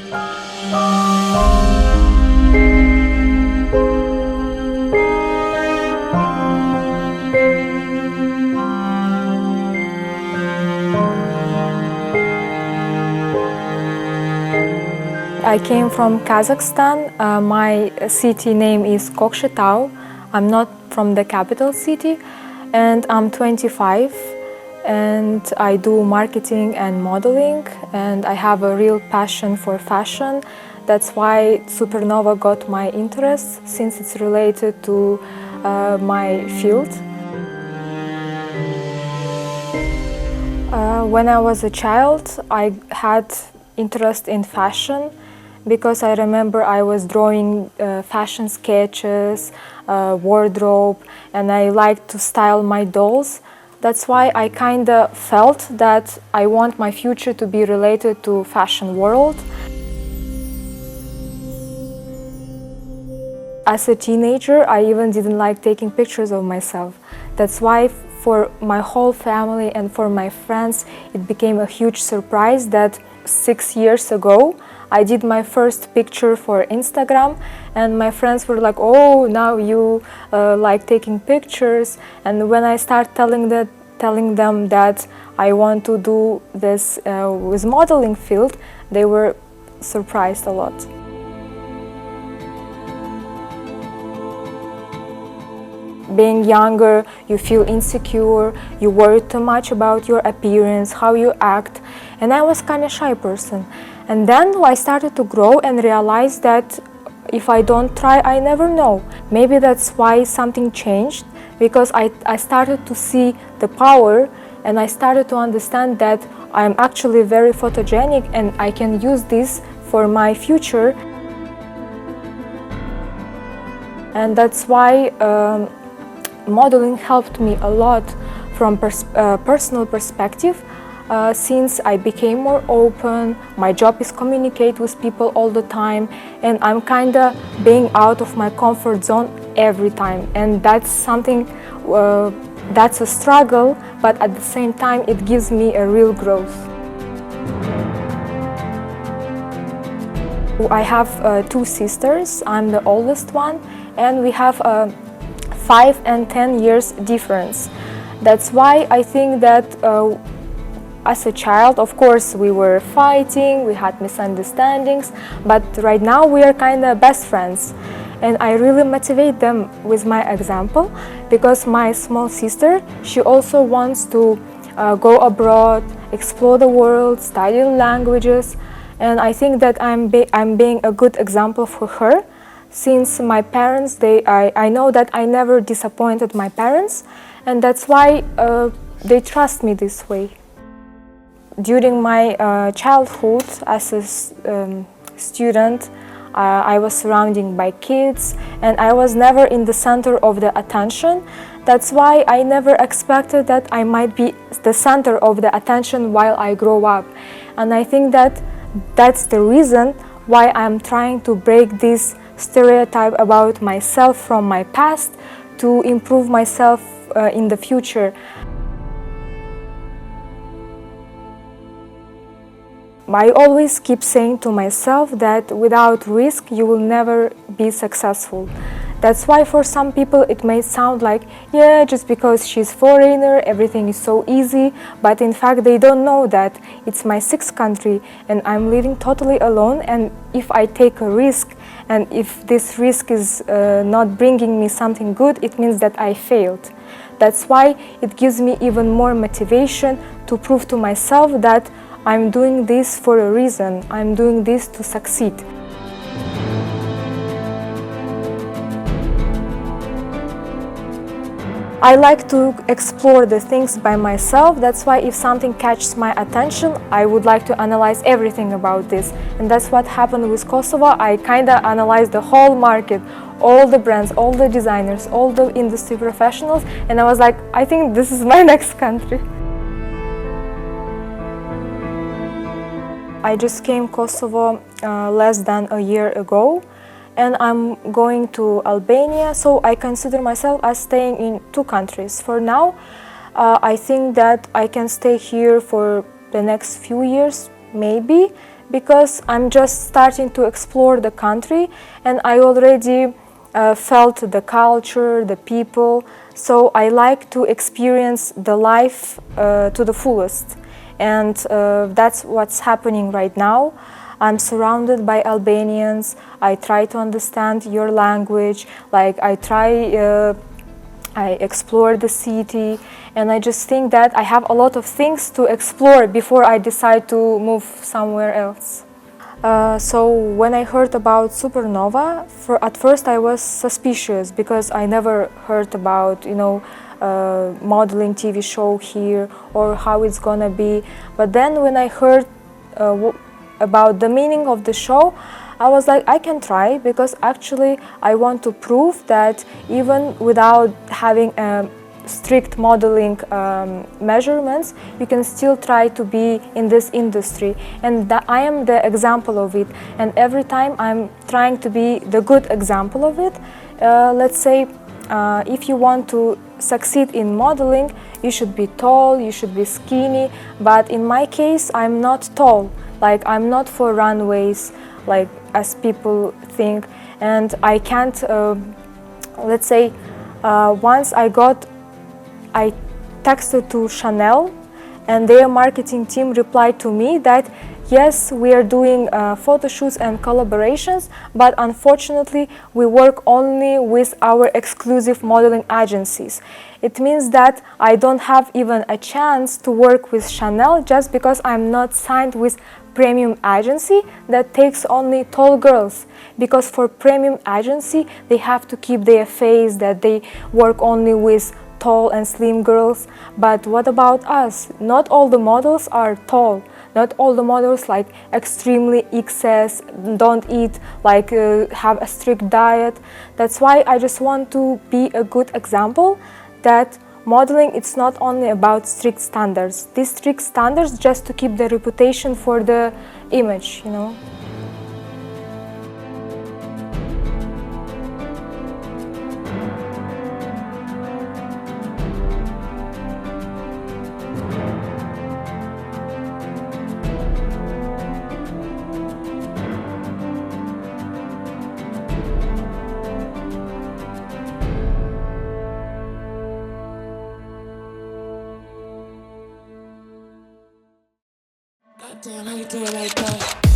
I came from Kazakhstan. My city name is Kokshetau. I'm not from the capital city, and I'm 25, and I do marketing and modeling, and I have a real passion for fashion. That's why Supernova got my interest, since it's related to my field. When I was a child, I had interest in fashion, because I remember I was drawing fashion sketches, wardrobe, and I liked to style my dolls. That's why I kinda felt that I want my future to be related to fashion world. As a teenager, I even didn't like taking pictures of myself. That's why for my whole family and for my friends, it became a huge surprise that 6 years ago, I did my first picture for Instagram, and my friends were like, "Oh, now you like taking pictures." And when I started telling them that I want to do this with modeling field, they were surprised a lot. Being younger, you feel insecure, you worry too much about your appearance, how you act, and I was kind of shy person. And then I started to grow and realize that if I don't try, I never know. Maybe that's why something changed, because I started to see the power, and I started to understand that I'm actually very photogenic and I can use this for my future. And that's why modeling helped me a lot from personal perspective. Since I became more open, my job is communicate with people all the time, and I'm kinda being out of my comfort zone every time. And that's something, that's a struggle, but at the same time it gives me a real growth. I have 2 sisters, I'm the oldest one, and we have 5 and 10 years difference. That's why I think that as a child, of course, we were fighting, we had misunderstandings, but right now we are kind of best friends. And I really motivate them with my example, because my small sister, she also wants to go abroad, explore the world, study languages, and I think that I'm being a good example for her. Since my parents, I know that I never disappointed my parents, and that's why they trust me this way. During my childhood, as a student, I was surrounded by kids, and I was never in the center of the attention. That's why I never expected that I might be the center of the attention while I grow up. And I think that that's the reason why I'm trying to break this stereotype about myself from my past to improve myself in the future. I always keep saying to myself that without risk you will never be successful. That's why for some people it may sound like, yeah, just because she's foreigner, everything is so easy, but in fact they don't know that it's my 6th country and I'm living totally alone, and if I take a risk and if this risk is not bringing me something good, it means that I failed. That's why it gives me even more motivation to prove to myself that I'm doing this for a reason. I'm doing this to succeed. I like to explore the things by myself. That's why if something catches my attention, I would like to analyze everything about this. And that's what happened with Kosovo. I kind of analyzed the whole market, all the brands, all the designers, all the industry professionals, and I was like, I think this is my next country. I just came Kosovo less than a year ago, and I'm going to Albania, so I consider myself as staying in 2 countries. For now, I think that I can stay here for the next few years, maybe, because I'm just starting to explore the country, and I already felt the culture, the people, so I like to experience the life to the fullest. And that's what's happening right now. I'm surrounded by Albanians. I try to understand your language. Like I explore the city, and I just think that I have a lot of things to explore before I decide to move somewhere else. So when I heard about supernova, at first I was suspicious because I never heard about, modeling TV show here or how it's gonna be. But then when I heard about the meaning of the show, I was like, I can try, because actually I want to prove that even without having strict modeling measurements, you can still try to be in this industry, and that I am the example of it. And every time I'm trying to be the good example of it. Let's say if you want to succeed in modeling, you should be tall, you should be skinny, but in my case I'm not tall. Like, I'm not for runways, like as people think, and I can't, let's say, once I texted to Chanel, and their marketing team replied to me that yes, we are doing photo shoots and collaborations, but unfortunately we work only with our exclusive modeling agencies. It means that I don't have even a chance to work with Chanel just because I'm not signed with premium agency that takes only tall girls, because for premium agency they have to keep their face that they work only with tall and slim girls. But what about us? Not all the models are tall. Not all the models like extremely excess, don't eat, like have a strict diet. That's why I just want to be a good example that modeling, it's not only about strict standards. These strict standards just to keep the reputation for the image, Damn, how you do it like that?